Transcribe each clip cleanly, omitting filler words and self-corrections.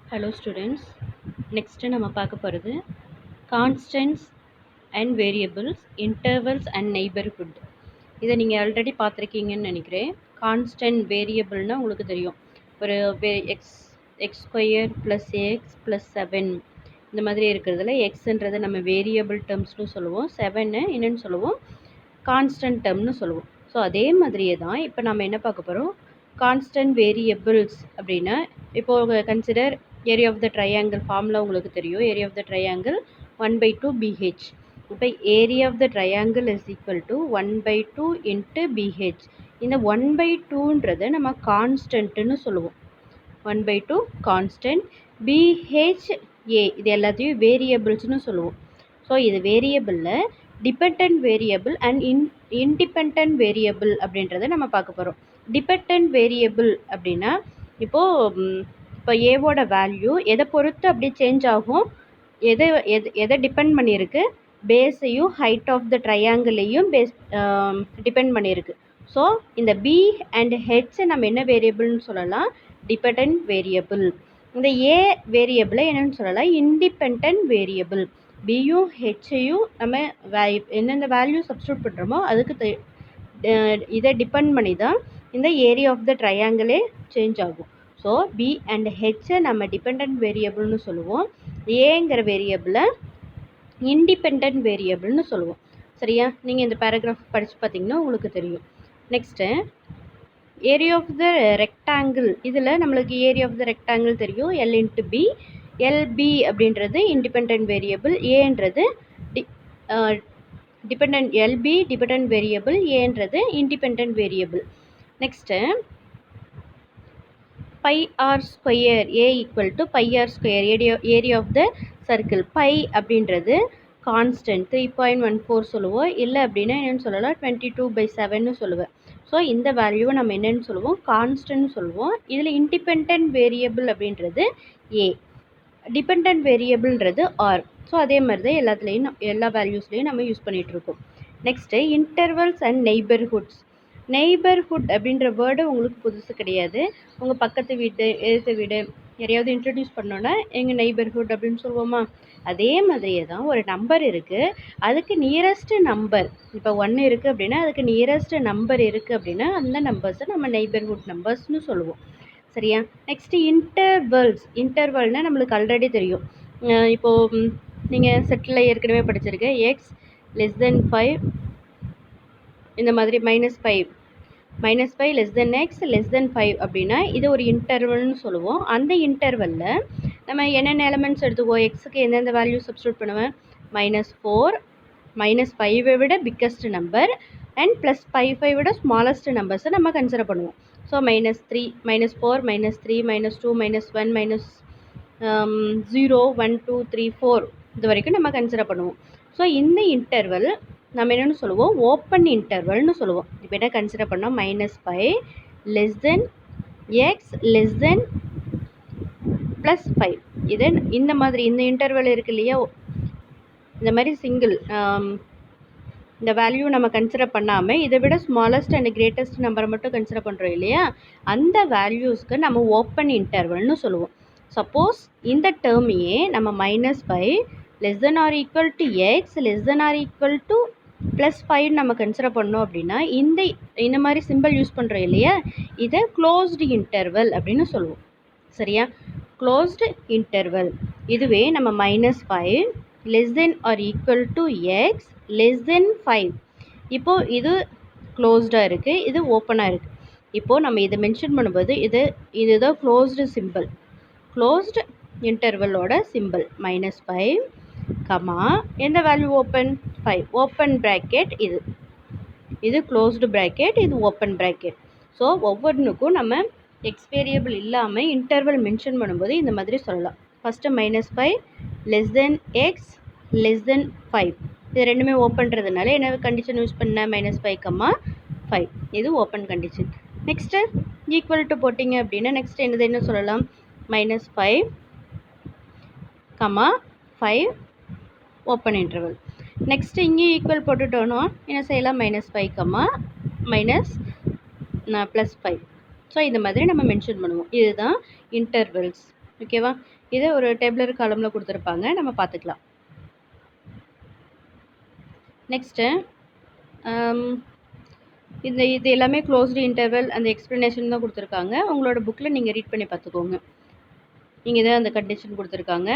Hello students, next நம்ம பார்க்க போகிறது constants and variables, intervals and neighbourhood. இதை நீங்கள் ஆல்ரெடி பார்த்துருக்கீங்கன்னு நினைக்கிறேன். கான்ஸ்டன்ட் வேரியபிள்னால் உங்களுக்கு தெரியும், ஒரு X square plus X plus 7 இந்த மாதிரி இருக்கிறதுல எக்ஸுன்றது நம்ம வேரியபிள் டேர்ம்ஸ்னு சொல்லுவோம், 7 என்னென்னு சொல்லுவோம், கான்ஸ்டன்ட் டேர்ம்னு சொல்லுவோம். ஸோ அதே மாதிரியே தான் இப்போ நம்ம என்ன பார்க்க போகிறோம், கான்ஸ்டன்ட் வேரியபிள்ஸ் அப்படின்னா, இப்போது consider area of the triangle formula உங்களுக்கு தெரியும். Area of the triangle 1/2 BH. இப்போ area of the triangle is equal to 1/2 into BH. இந்த 1/2ன்றதை நம்ம கான்ஸ்டன்ட்டுன்னு சொல்லுவோம். 1/2 கான்ஸ்டன்ட், BHA இது எல்லாத்தையும் வேரியபிள்ஸ்னு சொல்லுவோம். ஸோ இது வேரியபிளில் dependent variable and independent variable அப்படின்றத நம்ம பார்க்க போகிறோம். டிபெண்டன்ட் வேரியபிள் அப்படின்னா இப்போ ஏவோட வேல்யூ எதை பொறுத்து அப்படி சேஞ்ச் ஆகும், எதை டிபெண்ட் பண்ணியிருக்கு, பேஸையும் ஹைட் ஆஃப் த ட்ரையாங்கிளையும் டிபெண்ட் பண்ணியிருக்கு. ஸோ இந்த பி அண்ட் ஹெச் நம்ம என்ன வேரியபிள்னு சொல்லலாம், டிபெண்டன்ட் வேரியபிள். இந்த ஏ வேரியபிளை என்னென்னு சொல்லலாம், இண்டிபெண்ட் வேரியபிள். பியும் ஹெச்சையும் நம்ம எந்தெந்த வேல்யூ சப்ஸ்டியூட் பண்ணுறோமோ அதுக்கு இதை டிபெண்ட் பண்ணி தான் இந்த ஏரியா ஆஃப் த ட்ரையாங்கிளே சேஞ்ச் ஆகும். ஸோ பி அண்ட் ஹெச்சை நம்ம டிபெண்ட் வேரியபிள்னு சொல்லுவோம், ஏங்கிற வேரியபிளை இண்டிபெண்ட் வேரியபிள்னு சொல்லுவோம். சரியா, நீங்கள் இந்த பேராகிராஃப் படித்து பார்த்தீங்கன்னா உங்களுக்கு தெரியும். Next area of the rectangle. இதில் நம்மளுக்கு ஏரியா ஆஃப் த ரெக்டாங்கிள் தெரியும், எல் இன்ட்டு பி. எல்பி அப்படின்றது இண்டிபெண்ட் வேரியபிள், ஏன்றது டிபெண்ட், எல்பி டிபெண்ட் வேரியபிள், ஏன்றது independent variable. Next pi r square, A equal to pi r square, area of the circle. Pi அப்படின்றது constant 3.14 சொல்லுவோம், இல்லை அப்படின்னா என்னென்னு சொல்லலாம் 22/7 சொல்லுவேன். ஸோ இந்த வேல்யூவை நம்ம என்னென்னு சொல்லுவோம், கான்ஸ்டன்ட்னு சொல்லுவோம். இதில் இண்டிபெண்ட் வேரியபிள் அப்படின்றது ஏ, டிபெண்ட் வேரியபிள்ன்றது ஆர். ஸோ அதே மாதிரி தான் எல்லாத்துலேயும் எல்லா வேல்யூஸ்லேயும் நம்ம யூஸ் பண்ணிகிட்ருக்கோம். Next intervals and neighbourhoods. Neighbourhood அப்படின்ற வேர்டு உங்களுக்கு புதுசு கிடையாது. உங்கள் பக்கத்து வீடு, எதிர்த்த வீடு யாரையாவது இன்ட்ரடியூஸ் பண்ணோன்னா எங்கள் நெய்பர்ஹுட் அப்படின்னு சொல்லுவோமா, அதே மாதிரியே தான் ஒரு நம்பர் இருக்குது, அதுக்கு நியரஸ்ட்டு நம்பர், இப்போ 1 இருக்குது அப்படின்னா அதுக்கு நியரஸ்ட்டு நம்பர் இருக்குது அப்படின்னா அந்த நம்பர்ஸை நம்ம நெய்பர்ஹுட் நம்பர்ஸ்னு சொல்லுவோம். சரியா, நெக்ஸ்ட்டு இன்டர்வல்ஸ். இன்டர்வல்னால் நம்மளுக்கு ஆல்ரெடி தெரியும், இப்போது நீங்கள் செட்டில் ஏற்கனவே படிச்சிருக்கேன், எக்ஸ் லெஸ் தென் 5 இந்த மாதிரி -5 less than x less than 5 அப்படின்னா இது ஒரு இன்டர்வல்னு சொல்லுவோம். அந்த இன்டர்வலில் நம்ம என்னென்ன எலமெண்ட்ஸ் எடுத்துக்குவோம், எக்ஸுக்கு எந்தெந்த வேல்யூ சப்ஸ்டியூட் பண்ணுவேன், -4 -5 விட பிக்கஸ்ட் நம்பர் அண்ட் +5 விட ஸ்மாலஸ்ட் நம்பர்ஸை நம்ம கன்சிடர் பண்ணுவோம். ஸோ -3 -4 -3 -2 -1 -0 1 2 3 4 இது வரைக்கும் நம்ம கன்சிடர் பண்ணுவோம். ஸோ இந்த இன்டர்வல் நம்ம என்னென்னு சொல்லுவோம், ஓப்பன் இன்டர்வல்னு சொல்லுவோம். இப்போ என்ன கன்சிடர் பண்ணோம், -5 less than x less than +5. இது இந்த மாதிரி இந்த இன்டர்வல் இருக்கு இல்லையா, இந்த மாதிரி சிங்கிள் இந்த வேல்யூ நம்ம கன்சிடர் பண்ணாமல் இதை விட ஸ்மாலஸ்ட் அண்ட் கிரேட்டஸ்ட் நம்பரை மட்டும் கன்சிடர் பண்ணுறோம் இல்லையா, அந்த வேல்யூஸ்க்கு நம்ம ஓப்பன் இன்டர்வல்னு சொல்லுவோம். சப்போஸ் இந்த டேர்மையே நம்ம -5 less than or equal to x less than or equal to +5 நம்ம கன்சிடர் பண்ணோம் அப்படின்னா இந்த மாதிரி சிம்பிள் யூஸ் பண்ணுறோம் இல்லையா, இதை க்ளோஸ்டு இன்டர்வல் அப்படின்னு சொல்லுவோம். சரியா, க்ளோஸ்டு இன்டர்வல். இதுவே நம்ம -5 less than or equal to x less than 5, இப்போது இது க்ளோஸ்டாக இருக்குது, இது ஓப்பனாக இருக்குது. இப்போது நம்ம இதை மென்ஷன் பண்ணும்போது இதுதான் க்ளோஸ்டு சிம்பிள், க்ளோஸ்டு இன்டர்வலோட சிம்பிள். -5 கமா எந்த வேல்யூ, ஓப்பன் 5, ஓப்பன் ப்ராக்கெட், இது க்ளோஸ்டு ப்ராக்கெட், இது ஓப்பன் ப்ராக்கெட். ஸோ ஒவ்வொன்றுக்கும் நம்ம எக்ஸ் வேரியபிள் இல்லாமல் இன்டர்வல் மென்ஷன் பண்ணும்போது இந்த மாதிரி சொல்லலாம். First -5 less than x less than 5, இது ரெண்டுமே ஓப்பன்றதுனால என்ன கண்டிஷன் யூஸ் பண்ண, -5 5, இது open condition. Next equal to போட்டிங்க அப்படின்னா நெக்ஸ்ட் என்ன சொல்லலாம், -5 5 ஓப்பன் இன்டர்வல். நெக்ஸ்ட்டு இங்கே ஈக்குவல் போட்டுட்டோன்னா என்ன செய்யலாம், -5 +5. ஸோ இந்த மாதிரி நம்ம மென்ஷன் பண்ணுவோம். இதுதான் இன்டர்வல்ஸ். ஓகேவா? இதை ஒரு டேபிளர் காலமில் கொடுத்துருப்பாங்க, நம்ம பார்த்துக்கலாம். நெக்ஸ்ட்டு இது எல்லாமே க்ளோஸ்டு இன்டர்வல் அந்த எக்ஸ்ப்ளனேஷன் தான் கொடுத்துருக்காங்க. உங்களோட புக்கில் நீங்கள் ரீட் பண்ணி பார்த்துக்கோங்க. இங்கே தான் அந்த கண்டிஷன் கொடுத்துருக்காங்க.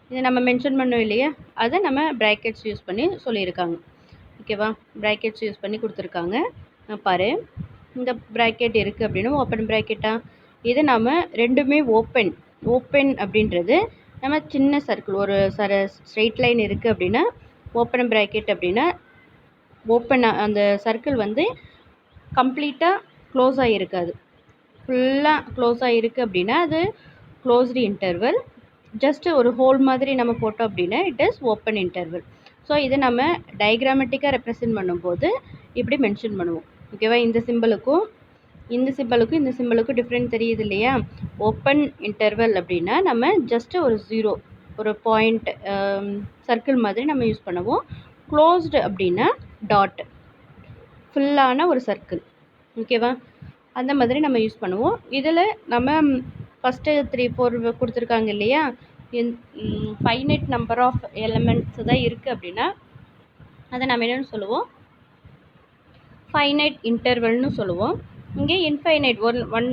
இதை நம்ம மென்ஷன் பண்ணோம் இல்லையா, அதை நம்ம ப்ராக்கெட்ஸ் யூஸ் பண்ணி சொல்லியிருக்காங்க. ஓகேவா? ப்ராக்கெட்ஸ் யூஸ் பண்ணி கொடுத்துருக்காங்க. பாரு, இந்த ப்ராக்கெட் இருக்குது அப்படின்னா ஓப்பன் ப்ராக்கெட்டா, இது நம்ம ரெண்டுமே ஓப்பன் அப்படின்றது நம்ம சின்ன சர்க்கிள், ஒரு ஸ்ட்ரெயிட் லைன் இருக்குது அப்படின்னா ஓப்பன் ப்ராக்கெட் அப்படின்னா ஓப்பன், அந்த சர்க்கிள் வந்து கம்ப்ளீட்டாக க்ளோஸ் ஆகிருக்காது, ஃபுல்லாக க்ளோஸ் ஆகிருக்கு அப்படின்னா அது க்ளோஸ்டு இன்டர்வல். ஜஸ்ட்டு ஒரு ஹோல் மாதிரி நம்ம போட்டோம் அப்படின்னா it is open interval. So இதை நம்ம டயக்ராமெட்டிக்காக ரெப்ரசன்ட் பண்ணும்போது இப்படி மென்ஷன் பண்ணுவோம். ஓகேவா? இந்த சிம்பிளுக்கும் இந்த சிம்பிளுக்கும் டிஃப்ரெண்ட் தெரியுது இல்லையா? ஓப்பன் இன்டர்வல் அப்படின்னா நம்ம ஜஸ்ட்டு ஒரு ஜீரோ, ஒரு பாயிண்ட் சர்க்கிள் மாதிரி நம்ம யூஸ் பண்ணுவோம். க்ளோஸ்டு அப்படின்னா டாட், ஃபுல்லான ஒரு சர்க்கிள். ஓகேவா? அந்த மாதிரி நம்ம யூஸ் பண்ணுவோம். இதில் நம்ம ஃபஸ்ட்டு 3, 4 கொடுத்துருக்காங்க இல்லையா, ஃபைனைட் நம்பர் ஆஃப் எலமெண்ட்ஸ் தான் இருக்குது அப்படின்னா அதை நம்ம என்னென்னு சொல்லுவோம், ஃபைனைட் இன்டர்வல்னு சொல்லுவோம். இங்கே infinite, one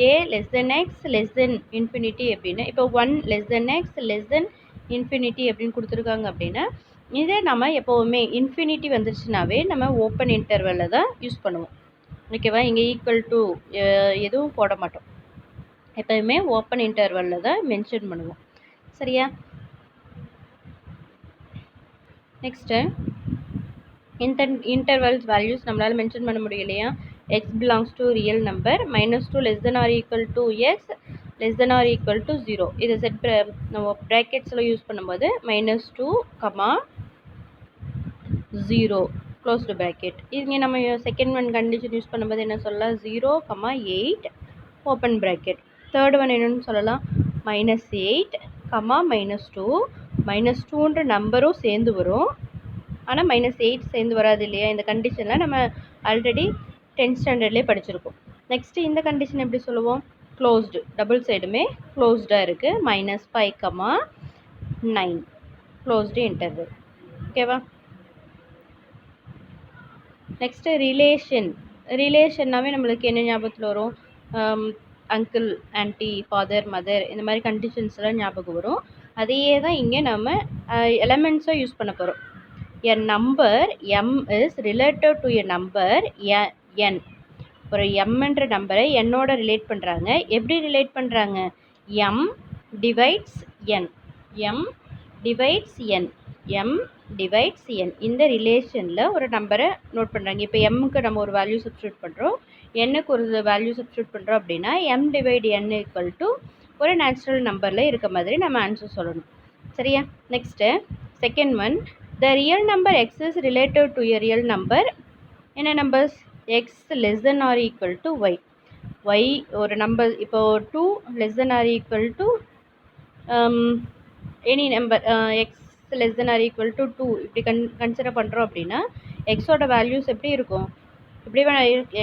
a less than x less than infinity அப்படின்னா, இப்போ 1 less than x less than infinity அப்படின்னு கொடுத்துருக்காங்க அப்படின்னா இதே நம்ம எப்போவுமே இன்ஃபினிட்டி வந்துருச்சுனாவே நம்ம ஓப்பன் இன்டர்வலில் தான் யூஸ் பண்ணுவோம். ஓகேவா? இங்கே ஈக்குவல் டு எதுவும் போட மாட்டோம், எப்போயுமே ஓப்பன் இன்டர்வலில் தான் மென்ஷன் பண்ணுவோம். சரியா? நெக்ஸ்ட்டு இன்டர்வல்ஸ் வேல்யூஸ் நம்மளால் மென்ஷன் பண்ண முடியலையா? x belongs to real number -2 less than or equal to x less than or equal to 0. இதை செட் நம்ம ப்ராக்கெட்ஸில் யூஸ் பண்ணும்போது -2, 0 க்ளோஸ்டு ப்ராக்கெட். இங்கே நம்ம செகண்ட் ஒன் கண்டிஷன் யூஸ் பண்ணும்போது என்ன சொல்லலாம், 0, 8 ஓப்பன் ப்ராக்கெட். தேர்ட் ஒன் என்னென்னு சொல்லலாம், -8, -2. -2ன்ற நம்பரும் சேர்ந்து வரும், ஆனால் -8 சேர்ந்து வராது இல்லையா? இந்த கண்டிஷனில் நம்ம ஆல்ரெடி 10th ஸ்டாண்டர்ட்லேயே படிச்சிருக்கோம். நெக்ஸ்ட்டு இந்த கண்டிஷன் எப்படி சொல்லுவோம், க்ளோஸ்டு, டபுள் சைடுமே க்ளோஸ்டாக இருக்குது. -5, 9 க்ளோஸ்டு இன்டர்வல். ஓகேவா? நெக்ஸ்ட்டு ரிலேஷன்னாவே நம்மளுக்கு என்ன ஞாபகத்தில் வரும், அங்கிள், ஆன்ட்டி, ஃபாதர், மதர், இந்த மாதிரி கண்டிஷன்ஸ்லாம் ஞாபகம் வரும். அதையே தான் இங்கே நம்ம எலமெண்ட்ஸாக யூஸ் பண்ண போகிறோம். A number m is related to a number n. ஒரு mன்ற நம்பரை என்னோட ரிலேட் பண்ணுறாங்க. எப்படி ரிலேட் பண்ணுறாங்க, m divides n, m divides n, m divides n. இந்த ரிலேஷனில் ஒரு நம்பரை நோட் பண்ணுறாங்க. இப்போ mக்கு நம்ம ஒரு வேல்யூ சப்ஸ்டியூட் பண்ணுறோம், என்னுக்கு ஒரு வேல்யூ சப்ஸ்டியூட் பண்ணுறோம் அப்படின்னா m divide n equal to ஒரு நேச்சுரல் நம்பரில் இருக்க மாதிரி நம்ம ஆன்சர் சொல்லணும். சரியா? Next second one, the real number x is related to a real number. என்ன numbers, x less than or equal to y. y ஒரு நம்பர், இப்போ 2 less than or equal to any number, x less than or equal to 2 இப்படி consider பண்ணுறோம் அப்படின்னா எக்ஸோட values எப்படி இருக்கும், இப்படி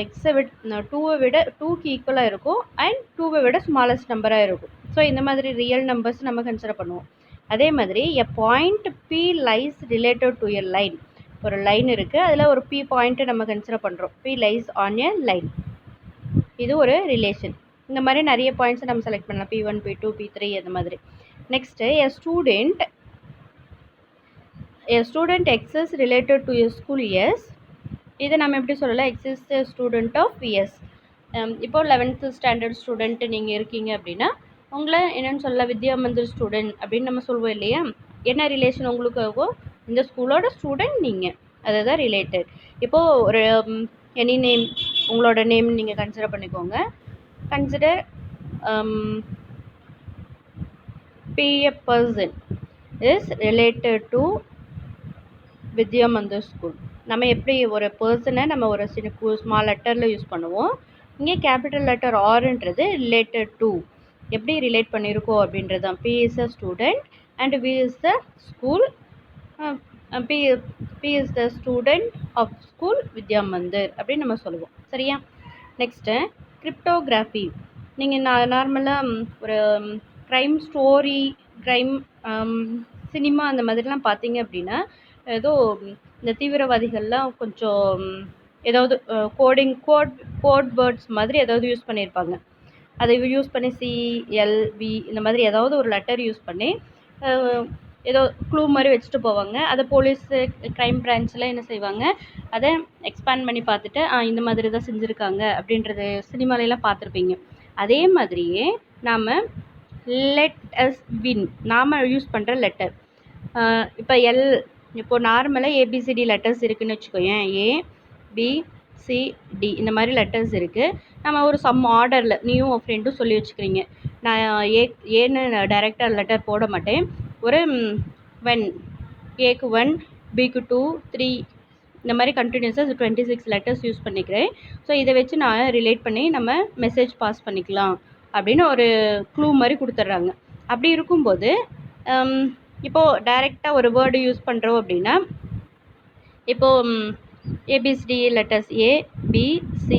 எக்ஸை விட 2வை விட 2க்கு ஈக்குவலாக இருக்கும் அண்ட் 2வை விட ஸ்மாலஸ்ட் நம்பராக இருக்கும். ஸோ இந்த மாதிரி ரியல் நம்பர்ஸ் நம்ம கன்சிடர் பண்ணுவோம். அதே மாதிரி எ point P lies related to a line. ஒரு லைன் இருக்குது, அதில் ஒரு P பாயிண்ட்டை நம்ம கன்சிடர் பண்ணுறோம், P lies on a line. இது ஒரு ரிலேஷன். இந்த மாதிரி நிறைய பாயிண்ட்ஸை நம்ம செலக்ட் பண்ணலாம், P1, P2, P3 அந்த மாதிரி. Next a student x is related to a school s. இதை நம்ம எப்படி சொல்லலாம், x is a student of s. இப்போது 11th ஸ்டாண்டர்ட் ஸ்டூடெண்ட்டு நீங்கள் இருக்கீங்க அப்படின்னா உங்களை என்னென்னு சொல்லலாம், வித்யா மந்திர் ஸ்டூடெண்ட் அப்படின்னு நம்ம சொல்லுவோம் இல்லையா? என்ன ரிலேஷன் உங்களுக்கு ஆகும், இந்த ஸ்கூலோட ஸ்டூடெண்ட் நீங்கள், அதுதான் ரிலேட்டட். இப்போது ஒரு எனி நேம், உங்களோட நேம் நீங்கள் கன்சிடர் பண்ணிக்கோங்க. Consider B a person is related to Vidya Mandir school. நம்ம எப்படி ஒரு பர்சனை நம்ம ஒரு சின்ன ஸ்மால் லெட்டரில் யூஸ் பண்ணுவோம், இங்கே கேபிட்டல் லெட்டர் ஆர்ன்றது ரிலேட்டட் டு எப்படி ரிலேட் பண்ணியிருக்கோம் அப்படின்றது தான். P is a student and V is the school. P is the student of school Vidya Mandir அப்படின்னு நம்ம சொல்லுவோம். சரியா? Next cryptography. நீங்கள் நார்மலாக ஒரு க்ரைம் ஸ்டோரி, க்ரைம் சினிமா அந்த மாதிரிலாம் பார்த்தீங்க அப்படின்னா, ஏதோ இந்த தீவிரவாதிகள்லாம் கொஞ்சம் ஏதாவது கோட் வேர்ட்ஸ் மாதிரி ஏதாவது யூஸ் பண்ணியிருப்பாங்க. அதை யூஸ் பண்ணி CLV இந்த மாதிரி ஏதாவது ஒரு லெட்டர் யூஸ் பண்ணி ஏதோ க்ளூ மாதிரி வச்சுட்டு போவாங்க. அதை போலீஸு, க்ரைம் பிரான்ச்சில் என்ன செய்வாங்க, அதை எக்ஸ்பேண்ட் பண்ணி பார்த்துட்டு இந்த மாதிரி தான் செஞ்சுருக்காங்க அப்படின்றது சினிமாலெலாம் பார்த்துருப்பீங்க. அதே மாதிரியே நாம் லெட் அஸ் வின், நாம் யூஸ் பண்ணுற லெட்டர். இப்போ இப்போது நார்மலாக ABCD லெட்டர்ஸ் இருக்குதுன்னு வச்சுக்கோயேன். ABCD இந்த மாதிரி லெட்டர்ஸ் இருக்குது. நம்ம ஒரு சம் ஆர்டரில் நீயும் உன் ஃப்ரெண்டும் சொல்லி வச்சுக்கிறீங்க. நான் ஏன்னு டைரெக்டாக லெட்டர் போட மாட்டேன். ஒரு ஏக்கு 1, பிக்கு 2, 3 இந்த மாதிரி கண்டினியூஸாக 26 லெட்டர்ஸ் யூஸ் பண்ணிக்கிறேன். ஸோ இதை வச்சு நான் ரிலேட் பண்ணி நம்ம மெசேஜ் பாஸ் பண்ணிக்கலாம் அப்படின்னு ஒரு க்ளூ மாதிரி கொடுத்துட்றாங்க. அப்படி இருக்கும்போது இப்போது டைரெக்டாக ஒரு வேர்டு யூஸ் பண்ணுறோம் அப்படின்னா, இப்போது ABCD லெட்டர்ஸ் ABCDEF,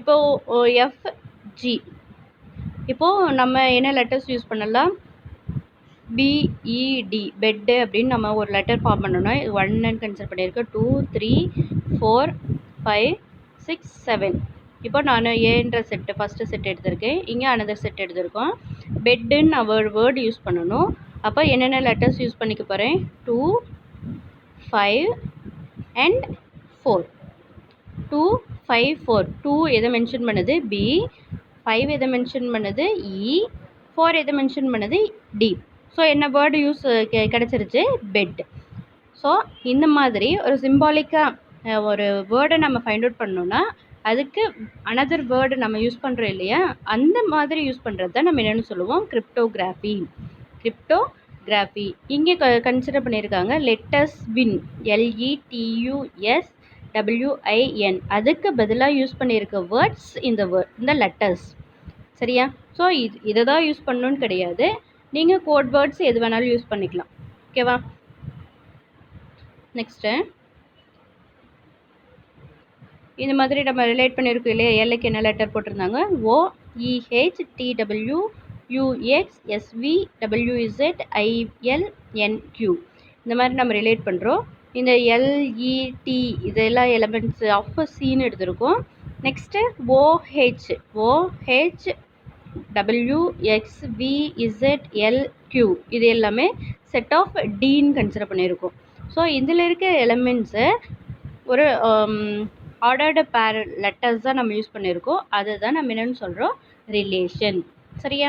இப்போது FG. இப்போது நம்ம என்ன லெட்டர்ஸ் யூஸ் பண்ணலாம், BED பெட்டு அப்படின்னு நம்ம ஒரு லெட்டர் ஃபார்ம் பண்ணோன்னா 1 கன்சிடர் பண்ணியிருக்கேன். 2, 3, 4, 5, 6, 7. இப்போ நான் ஏன்ற செட்டு ஃபஸ்ட்டு செட் எடுத்திருக்கேன். இங்கே அனதர் செட் எடுத்திருக்கோம். பெட்டுன்னு நான் வேர்டு யூஸ் பண்ணணும். அப்போ என்னென்ன லெட்டர்ஸ் யூஸ் பண்ணிக்க போகிறேன், 2, 5 and 4. 2, 5, 4. 2 எதை மென்ஷன் பண்ணுது, B. 5 எதை மென்ஷன் பண்ணுது, E. 4 எதை மென்ஷன் பண்ணுது, D. ஸோ என்ன வேர்டு யூஸ் கிடச்சிருச்சு, பெட். ஸோ இந்த மாதிரி ஒரு சிம்பாலிக்காக ஒரு வேர்டை நம்ம ஃபைண்ட் அவுட் பண்ணோன்னா அதுக்கு அனதர் வேர்டு நம்ம யூஸ் பண்ணுறோம் இல்லையா, அந்த மாதிரி யூஸ் பண்ணுறது தான் நம்ம என்னென்னு சொல்லுவோம், கிரிப்டோகிராஃபி. இங்கே கன்சிடர் பண்ணியிருக்காங்க லெட்டஸ் வின், LETUSWIN. அதுக்கு பதிலாக யூஸ் பண்ணியிருக்க வேர்ட்ஸ் இந்த லெட்டர்ஸ். சரியா? ஸோ இதை தான் யூஸ் பண்ணணுன்னு கிடையாது, நீங்கள் கோட் வேர்ட்ஸ் எது வேணாலும் யூஸ் பண்ணிக்கலாம். ஓகேவா? நெக்ஸ்ட்டு இந்த மாதிரி நம்ம ரிலேட் பண்ணியிருக்கோம் இல்லையா, எல்லைக்கு என்ன லெட்டர் போட்டிருந்தாங்க, OEHTWUXSVWZILNQ. இந்த மாதிரி நம்ம ரிலேட் பண்ணுறோம். இந்த LET இதெல்லாம் எலமெண்ட்ஸ் ஆஃப் சின்னு எடுத்திருக்கோம். நெக்ஸ்ட்டு OHWXVZLQ இது எல்லாமே செட் ஆஃப் டின்னு கன்சிடர் பண்ணியிருக்கோம். ஸோ இதில் இருக்க எலமெண்ட்ஸை ஒரு ஆர்டர்டு பேர் லெட்டர்ஸ் தான் நம்ம யூஸ் பண்ணியிருக்கோம். அதுதான் நம்ம என்னென்னு சொல்கிறோம், ரிலேஷன். சரியா?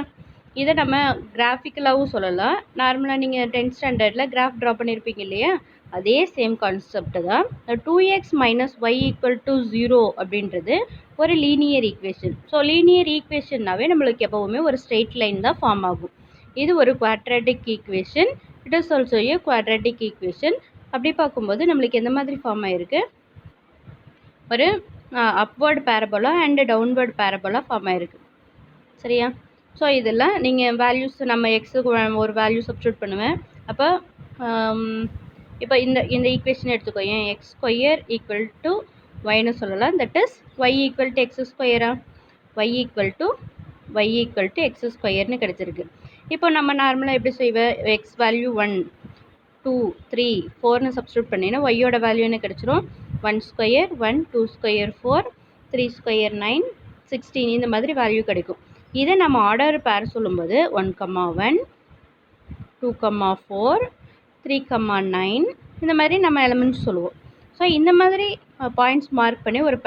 இதை நம்ம கிராஃபிக்கலாகவும் சொல்லலாம். நார்மலாக நீங்கள் 10th ஸ்டாண்டர்டில் கிராஃப் ட்ரா பண்ணியிருப்பீங்க இல்லையா, அதே சேம் கான்செப்ட் தான். 2x - y = 0 அப்படின்றது ஒரு லீனியர் ஈக்குவேஷன். ஸோ லீனியர் ஈக்குவேஷன்னாவே நம்மளுக்கு எப்போவுமே ஒரு ஸ்ட்ரெயிட் லைன் தான் ஃபார்ம் ஆகும். இது ஒரு quadratic equation. It is also a quadratic equation. அப்படி பார்க்கும்போது நம்மளுக்கு எந்த மாதிரி ஃபார்ம் ஆகிருக்கு, ஒரு upward parabola and downward parabola form ஆகிருக்கு. சரியா? ஸோ இதெல்லாம் நீங்கள் வேல்யூஸ் நம்ம எக்ஸுக்கு ஒரு வேல்யூ சப்ஸ்டியூட் பண்ணுவேன். அப்போ இப்போ இந்த ஈக்குவேஷன் எடுத்துக்கோ, ஏன் x² = yன்னு சொல்லலாம். That is y = x². y = x² கிடச்சிருக்கு. இப்போ நம்ம நார்மலாக எப்படி செய்வேன், எக்ஸ் வேல்யூ 1, 2, 3, 4ன்னு சப்ஸ்டியூட் பண்ணினா ஒய்யோட வேல்யூ என்ன கிடச்சிரும், 1², 1, 2², 4, 3², 9, 16 இந்த மாதிரி வேல்யூ கிடைக்கும். இதை நம்ம ஆர்டர் பேர் சொல்லும்போது 1,1, 2,4, 3,9 இந்த மாதிரி நம்ம எலமெண்ட்ஸ் சொல்லுவோம். ஸோ இந்த மாதிரி பாயிண்ட்ஸ் மார்க் பண்ணி ஒரு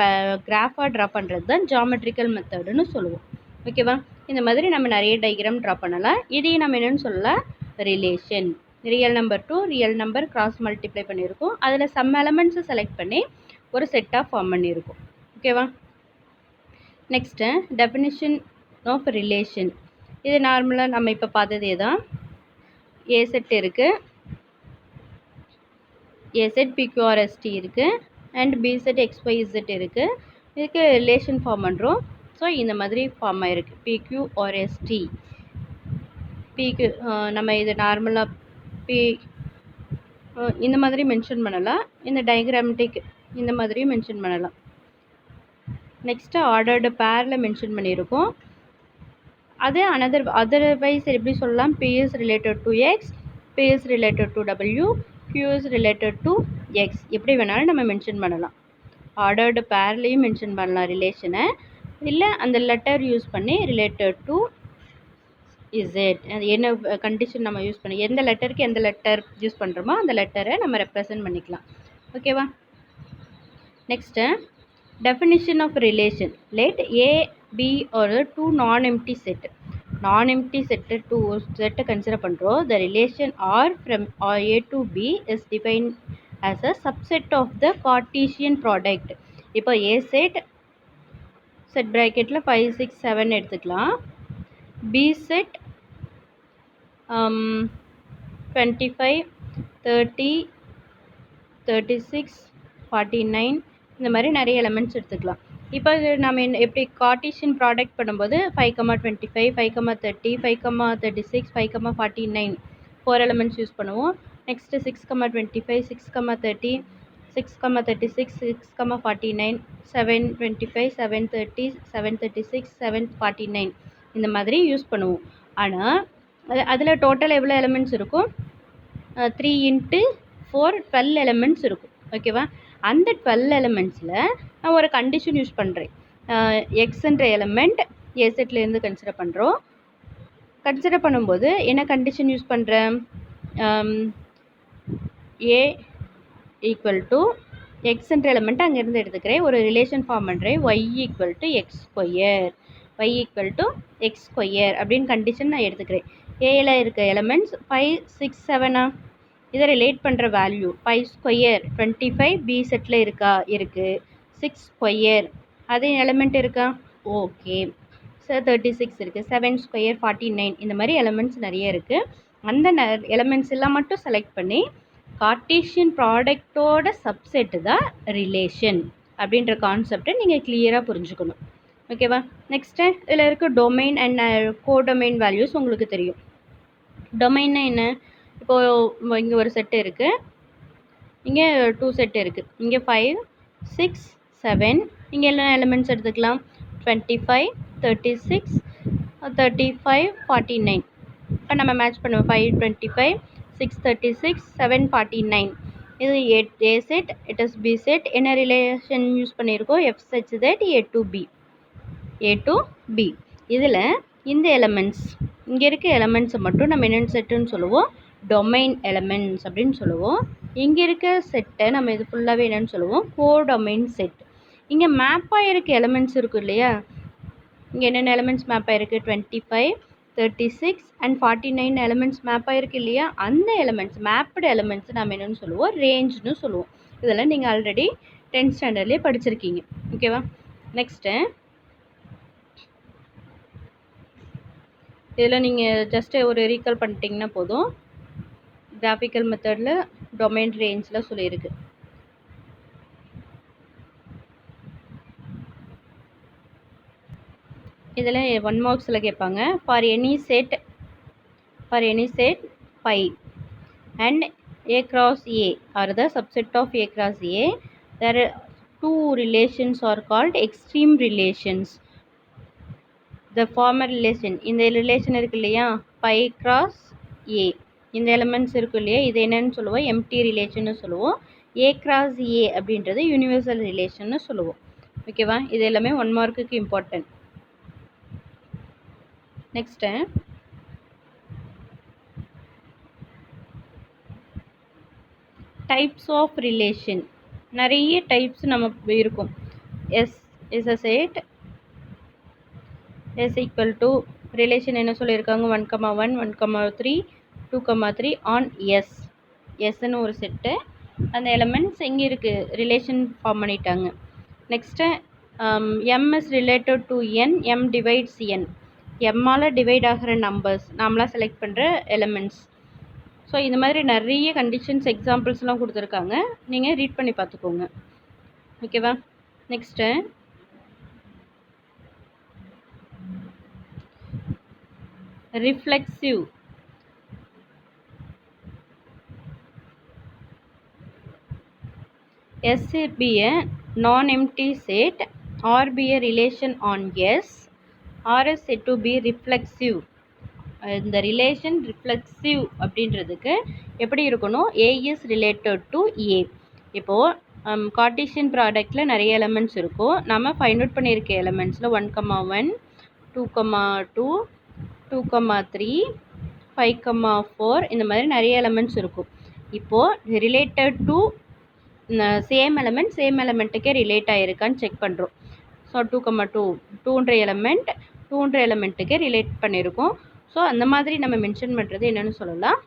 கிராஃபாக ட்ரா பண்ணுறது தான் ஜாமெட்ரிக்கல் மெத்தடுன்னு சொல்லுவோம். ஓகேவா? இந்த மாதிரி நம்ம நிறைய டயக்ராம் ட்ரா பண்ணலாம். இதையும் நம்ம என்னென்னு சொல்லலாம், relation. Real number to real number cross multiply பண்ணியிருக்கோம். அதில் சம் எலமெண்ட்ஸை செலக்ட் பண்ணி ஒரு செட்டாக ஃபார்ம் பண்ணியிருக்கோம். ஓகேவா? Next definition of relation. இது நார்மலாக நம்ம இப்போ பார்த்ததே தான். ஏ செட் இருக்குது, ஏ செட் PQRST இருக்குது, அண்ட் பி செட் XYZ இருக்குது. இதுக்கு ரிலேஷன் ஃபார்ம் பண்ணுறோம். ஸோ இந்த மாதிரி ஃபார்ம் ஆகிருக்கு PQRST. பிக்கு நம்ம இது நார்மலாக இந்த மாதிரி மென்ஷன் பண்ணலாம். இந்த டயக்ராமட்டிக் இந்த மாதிரியும் மென்ஷன் பண்ணலாம். நெக்ஸ்ட்டு ஆர்டர்டு பேரில் மென்ஷன் பண்ணியிருக்கோம். அது அதர்வைஸ் எப்படி சொல்லலாம், P is related to X, P is related to W, Q is related to X, எப்படி வேணாலும் நம்ம மென்ஷன் பண்ணலாம். ஆர்டர்டு பேர்லேயும் மென்ஷன் பண்ணலாம் ரிலேஷனை, இல்லை அந்த லெட்டர் யூஸ் பண்ணி ரிலேட்டட் டு இசட், அது என்ன கண்டிஷன் நம்ம யூஸ் பண்ணி எந்த லெட்டருக்கு எந்த லெட்டர் யூஸ் பண்ணுறோமோ அந்த லெட்டரை நம்ம ரெப்ரசன்ட் பண்ணிக்கலாம். ஓகேவா? Next definition of relation. Let A, B or two non-empty set. Non-empty set to set consider பண்ணுறோம். The relation R from A to B is defined as a subset of the Cartesian product. இப்போ A set set bracketல 5, 6, 7 எடுத்துக்கலாம். B set 25, 30, 36, 49 இந்த மாதிரி நிறைய elements எடுத்துக்கலாம். இப்போ நம்ம எப்படி கார்ட்டீசியன் ப்ராடக்ட் பண்ணும்போது 5,25, 5,30, 5,36, 5,49 4 எலமெண்ட்ஸ் யூஸ் பண்ணுவோம். நெக்ஸ்ட்டு 6,25, 6,30, 6,36, 6,49, 7,25, 7,30, 7,36, 7,49 இந்த மாதிரி யூஸ் பண்ணுவோம். ஆனால் அதில் டோட்டல் எவ்வளோ எலமெண்ட்ஸ் இருக்கும்? 3 × 4 12 எலமெண்ட்ஸ் இருக்கும். ஓகேவா? அந்த 12 எலமெண்ட்ஸில் நான் ஒரு கண்டிஷன் யூஸ் பண்ணுறேன். எக்ஸ்ன்ற எலமெண்ட் ஏ செட்லேருந்து கன்சிடர் பண்ணுறோம். கன்சிடர் பண்ணும்போது என்ன கண்டிஷன் யூஸ் பண்ணுறேன்? ஏ ஈக்குவல் டு எக்ஸ்ன்ற எலமெண்ட் அங்கேருந்து எடுத்துக்கிறேன். ஒரு ரிலேஷன் ஃபார்ம் பண்ணுறேன். Y equal to x square, y equal to x square அப்படின்னு கண்டிஷன் நான் எடுத்துக்கிறேன். ஏயில் இருக்க எலமெண்ட்ஸ் 5, 6, 7 இதை ரிலேட் பண்ணுற வேல்யூ 5 ஸ்கொயர் 25 பி செட்டில் இருக்குது. 6 ஸ்கொயர் அதே எலமெண்ட் இருக்கா? ஓகே. சார் 36 இருக்குது. 7 ஸ்கொயர் 49 இந்த மாதிரி எலமெண்ட்ஸ் நிறைய இருக்குது. அந்த எலமெண்ட்ஸ் எல்லாம் மட்டும் செலக்ட் பண்ணி கார்ட்டீசியன் ப்ராடக்டோட சப்செட்டு தான் ரிலேஷன் அப்படின்ற கான்செப்டை நீங்கள் கிளியராக புரிஞ்சுக்கணும். ஓகேவா? நெக்ஸ்ட்டு இதில் இருக்க டொமைன் அண்ட் கோடொமைன் வேல்யூஸ் உங்களுக்கு தெரியும். டொமைன்னா என்ன? இப்போது இங்கே ஒரு செட்டு இருக்குது, இங்கே 2 செட்டு இருக்குது, இங்கே 5, 6, 7 இங்கே எல்லா எலிமெண்ட்ஸ் எடுத்துக்கலாம். 25, 36, 35, 49 இப்போ நம்ம மேட்ச் பண்ணுவோம். 5, 25, 6, 36, 7, 49 இது A set, it is B set. என்ன ரிலேஷன் யூஸ் பண்ணியிருக்கோம்? F such that A to B. இதில் இந்த எலமெண்ட்ஸ் இங்கே இருக்க எலமெண்ட்ஸை மட்டும் நம்ம என்னென்ன செட்டுன்னு சொல்லுவோம்? டொமைன் எலமெண்ட்ஸ் அப்படின்னு சொல்லுவோம். இங்கே இருக்க செட்டை நம்ம இது ஃபுல்லாகவே என்னென்னு சொல்லுவோம்? Codomain set. இங்கே மேப்பாக இருக்க எலமெண்ட்ஸ் இருக்கும் இல்லையா? இங்கே என்னென்ன எலமெண்ட்ஸ் மேப்பாக இருக்குது? 25, 36 அண்ட் 49 எலமெண்ட்ஸ் மேப்பாக இருக்குது இல்லையா? அந்த எலமெண்ட்ஸ் மேப்டு எலமெண்ட்ஸ் நம்ம என்னென்னு சொல்லுவோம்? ரேஞ்சுன்னு சொல்லுவோம். இதெல்லாம் நீங்கள் ஆல்ரெடி 10th ஸ்டாண்டர்ட்லேயே படிச்சிருக்கீங்க. ஓகேவா? நெக்ஸ்ட்டு இதில் நீங்கள் ஜஸ்ட்டு ஒரு ரீகால் பண்ணிட்டீங்கன்னா போதும். கிராஃபிக்கல் மெத்தடில் டொமைன் ரேஞ்சில் சொல்லியிருக்கு. இதில் 1 மார்க்ஸில் கேட்பாங்க. For any set by and A cross A are the subset of A cross A. There are two relations are called extreme relations. The former relation, இந்த ரிலேஷன் இருக்கு இல்லையா? பை கிராஸ் ஏ, இந்த எலிமெண்ட்ஸ் இருக்கு இல்லையா? இது என்னன்னு சொல்லுவோம்? எம்டி ரிலேஷன்னு சொல்லுவோம். ஏ கிராஸ் ஏ அப்படின்றது யூனிவர்சல் ரிலேஷன்னு சொல்லுவோம். ஓகேவா? இது எல்லாமே 1 மார்க்குக்கு important. Next types of relation. நிறைய டைப்ஸ் நம்ம இருக்கும். S is a set. S equal to relation என்ன சொல்லியிருக்காங்க? 1,1, 1,3, 2,3 ஆன் எஸ். எஸ்ன்னு ஒரு செட்டு. அந்த எலமெண்ட்ஸ் எங்கே இருக்குது? ரிலேஷன் ஃபார்ம் பண்ணிட்டாங்க. Next M is related to N, M divides N. எம்மால் டிவைட் ஆகிற நம்பர்ஸ் நாமளாக செலக்ட் பண்ணுற எலமெண்ட்ஸ். ஸோ இந்த மாதிரி நிறைய கண்டிஷன்ஸ் எக்ஸாம்பிள்ஸ்லாம் கொடுத்துருக்காங்க. நீங்கள் ரீட் பண்ணி பார்த்துக்கோங்க. ஓகேவா? Next reflexive. S be a non-empty set R be a relation on S R is said to be reflexive. இந்த ரிலேஷன் ரிஃப்ளெக்சிவ் அப்படின்றதுக்கு எப்படி இருக்கணும்? A is related to A. இப்போது கார்ட்டீசியன் ப்ராடக்டில் நிறைய எலமெண்ட்ஸ் இருக்கும். நம்ம ஃபைண்ட் அவுட் பண்ணியிருக்க எலமெண்ட்ஸில் 1,1 2,2 2,3 5,4 இந்த மாதிரி நிறைய எலமெண்ட்ஸ் இருக்கும். இப்போது ரிலேட்டட் டு சேம் எலமெண்ட்டுக்கே ரிலேட் ஆகிருக்கான்னு செக் பண்ணுறோம். ஸோ 2,2 டூன்ற எலமெண்ட்டுக்கே ரிலேட் பண்ணியிருக்கோம். ஸோ அந்த மாதிரி நம்ம மென்ஷன் பண்ணுறது என்னென்னு சொல்லலாம்?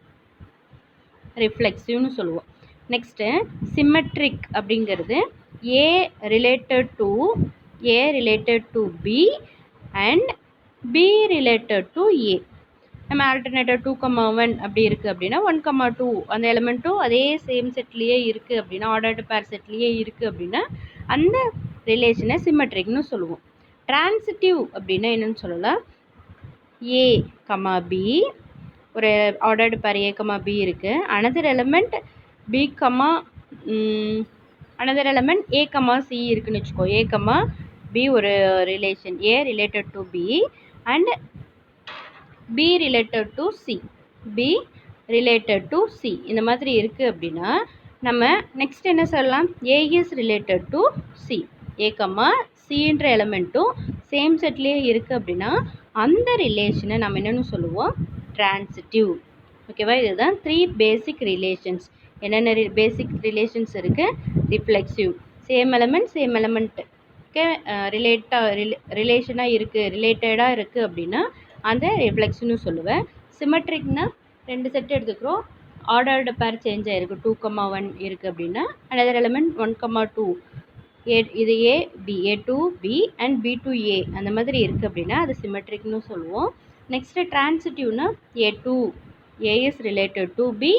ரிஃப்ளெக்சிவ்னு சொல்லுவோம். நெக்ஸ்ட்டு சிமெட்ரிக் அப்படிங்கிறது A related to B and B related to A. நம்ம ஆல்டர்னேட்டர் 2,1 அப்படி இருக்குது அப்படின்னா 1,2 அந்த எலிமெண்ட்டும் அதே சேம் செட்லேயே இருக்குது அப்படின்னா ஆர்டர்டு பேர் செட்லேயே இருக்குது அப்படின்னா அந்த ரிலேஷனை சிமெட்ரிக்னு சொல்லுவோம். ட்ரான்சிட்டிவ் அப்படின்னா என்னென்னு சொல்லலாம்? ஏ கமா பி ஒரு ordered pair A comma B இருக்குது. Another element B comma another element A comma C இருக்குன்னு வச்சுக்கோ. ஏ கமா பி ஒரு relation, A related to B and B related to C, B related to C இந்த மாதிரி இருக்குது அப்படின்னா நம்ம next என்ன சொல்லலாம்? A is related to C. A comma சின்ற எலிமெண்ட்டும் சேம் செட்லேயே இருக்குது அப்படின்னா அந்த ரிலேஷனை நம்ம என்னென்னு சொல்லுவோம்? ட்ரான்சிட்டிவ். ஓகேவா? இதுதான் 3 பேசிக் ரிலேஷன்ஸ். என்னென்ன பேசிக் ரிலேஷன்ஸ் இருக்குது? ரிஃப்ளெக்சிவ், சேம் எலமெண்ட்டுக்கு ரிலேஷனாக இருக்குது, ரிலேட்டடாக இருக்குது அப்படின்னா அந்த ரிஃப்ளெக்ஷன்னு சொல்லுவேன். சிமெட்ரிக்னா 2 செட் எடுத்துக்கிறோம். ஆர்டர்டு பேர் சேஞ்ச் ஆகிருக்கு. 2,1 இருக்குது அப்படின்னா அனதர் எலிமெண்ட் 1,2 இது A B, A to B and B to A அந்த மாதிரி இருக்குது அப்படின்னா அது சிமெட்ரிக்னு சொல்லுவோம். நெக்ஸ்ட்டு ட்ரான்சிட்டிவ்னா A is related to B,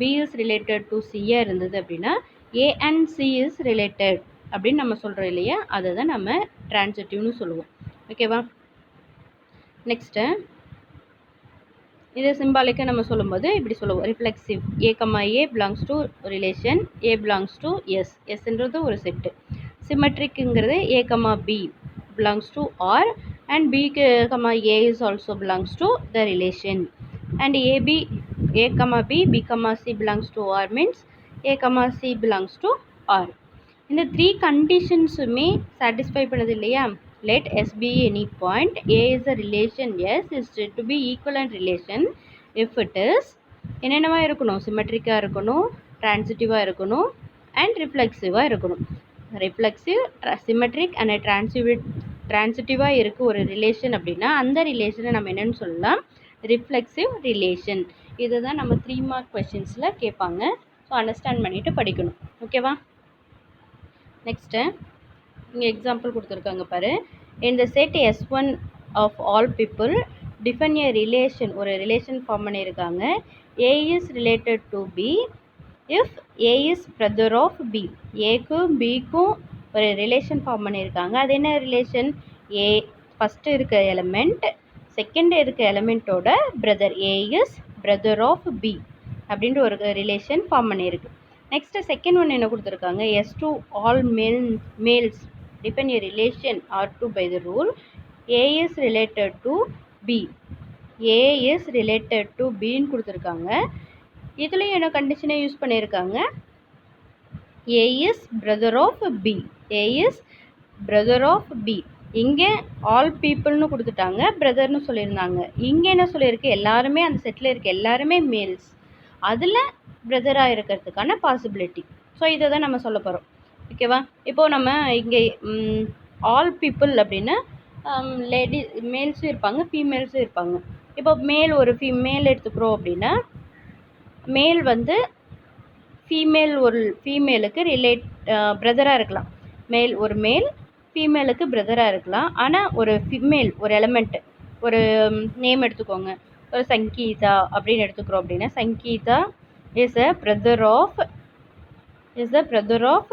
B is related to சியாக இருந்தது அப்படின்னா A and C is related அப்படின்னு நம்ம சொல்கிறோம் இல்லையா? அதை தான் நம்ம ட்ரான்சிட்டிவ்னு சொல்லுவோம். ஓகேவா? நெக்ஸ்ட்டு இது சிம்பாலிக்காக நம்ம சொல்லும்போது இப்படி சொல்லுவோம். Reflexive A comma A belongs to relation, A belongs to S, எஸ்ன்றது ஒரு செட்டு. சிமெட்ரிக்குங்கிறது A comma B belongs to R and b comma a is also belongs to the relation and a comma b, b comma c belongs to r means a comma c belongs to r. இந்த 3 conditions-உமே satisfy பண்ணது இல்லையா? Let S be any point A is a relation S is said to be equivalent relation if it is என்னென்னவா இருக்கணும்? சிமெட்ரிக்காக இருக்கணும், டிரான்சிட்டிவாக இருக்கணும் and ரிஃப்ளெக்சிவாக இருக்கணும். Reflexive, symmetric and டிரான்சிட்டிவாக இருக்குது ஒரு relation அப்படின்னா அந்த ரிலேஷனை நம்ம என்னென்னு சொல்லலாம்? Reflexive relation. இதை தான் நம்ம 3 மார்க் கொஷின்ஸில் கேட்பாங்க. ஸோ அண்டர்ஸ்டாண்ட் பண்ணிவிட்டு படிக்கணும். ஓகேவா? நெக்ஸ்ட்டு இங்கே எக்ஸாம்பிள் கொடுத்துருக்காங்க பாரு. இந்த set S1 of all people define a relation, ஒரு ரிலேஷன் ஃபார்ம் பண்ணியிருக்காங்க. A is related to B if A is brother of B. ஏக்கும் பிக்கும் ஒரு ரிலேஷன் ஃபார்ம் பண்ணியிருக்காங்க. அது என்ன ரிலேஷன்? ஏ ஃபஸ்ட்டு இருக்க எலிமெண்ட் செகண்ட் இருக்க எலிமெண்ட்டோட brother, A is brother of B அப்படின்ற ஒரு ரிலேஷன் ஃபார்ம் பண்ணியிருக்கு. நெக்ஸ்ட்டு செகண்ட் ஒன் என்ன கொடுத்துருக்காங்க? S to all males define a relation R to by the rule A is related to B. A is related to பின்னு கொடுத்துருக்காங்க. இதுலேயும் என்ன கண்டிஷனை யூஸ் பண்ணியிருக்காங்க? A is brother of B, A is brother of B. இங்கே all பீப்புள்னு கொடுத்துட்டாங்க, பிரதர்னு சொல்லியிருந்தாங்க. இங்கே என்ன சொல்லியிருக்கு? எல்லாருமே அந்த செட்டில் இருக்க எல்லாருமே மேல்ஸ், அதில் பிரதராக இருக்கிறதுக்கான பாசிபிலிட்டி. ஸோ இதை தான் நம்ம சொல்ல போகிறோம். ஓகேவா? இப்போது நம்ம இங்கே ஆல் பீப்புள் அப்படின்னா லேடி மேல்ஸும் இருப்பாங்க, ஃபீமேல்ஸும் இருப்பாங்க. இப்போ மேல் ஒரு மேல் எடுத்துக்கிறோம் அப்படின்னா மேல் வந்து ஃபீமேலுக்கு பிரதராக இருக்கலாம். ஒரு மேல் ஃபீமேலுக்கு பிரதராக இருக்கலாம். ஆனால் ஒரு ஃபீமேல் ஒரு எலமெண்ட்டு ஒரு நேம் எடுத்துக்கோங்க, ஒரு சங்கீதா அப்படின்னு எடுத்துக்கிறோம் அப்படின்னா Sangeetha is a brother of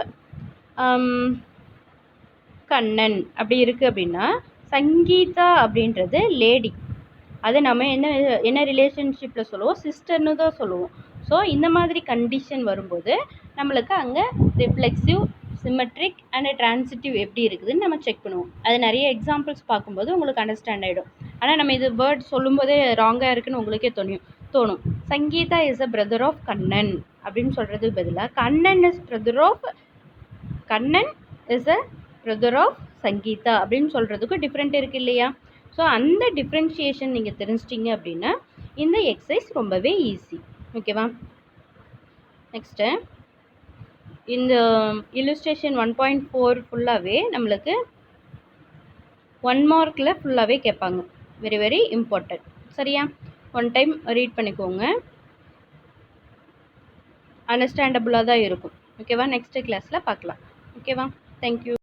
Kannan அப்படி இருக்குது அப்படின்னா சங்கீதா அப்படின்றது லேடி. அது நம்ம என்ன ரிலேஷன்ஷிப்பில் சொல்லுவோம்? சிஸ்டர்னு தான் சொல்லுவோம். ஸோ இந்த மாதிரி கண்டிஷன் வரும்போது நம்மளுக்கு அங்கே ரிஃப்ளெக்சிவ் சிமெட்ரிக் அண்ட் ட்ரான்சிட்டிவ் எப்படி இருக்குதுன்னு நம்ம செக் பண்ணுவோம். அது நிறைய எக்ஸாம்பிள்ஸ் பார்க்கும்போது உங்களுக்கு அண்டர்ஸ்டாண்ட் ஆகிடும். ஆனால் நம்ம இது வேர்ட் சொல்லும்போதே ராங்காக இருக்குன்னு உங்களுக்கே தோணும். Sangeetha is a brother of Kannan அப்படின்னு சொல்கிறதுக்கு பதிலாக Kannan is a brother of Sangeetha அப்படின்னு சொல்கிறதுக்கு டிஃப்ரெண்ட் இருக்குது இல்லையா? ஸோ அந்த டிஃப்ரென்ஷியேஷன் நீங்கள் தெரிஞ்சிட்டிங்க அப்படின்னா இந்த எக்ஸசைஸ் ரொம்பவே ஈஸி. ஓகேவா? நெக்ஸ்ட்டு இந்த இல்லுஸ்ட்ரேஷன் 1.4 ஃபுல்லாகவே நம்மளுக்கு 1 மார்க்கில் ஃபுல்லாகவே கேட்பாங்க. Very very important. சரியா? ஒன் டைம் ரீட் பண்ணிக்கோங்க. அண்டர்ஸ்டாண்டபுளாக தான் இருக்கும். ஓகேவா? நெக்ஸ்ட் கிளாஸில் பார்க்கலாம். ஓகேவா? தேங்க்யூ.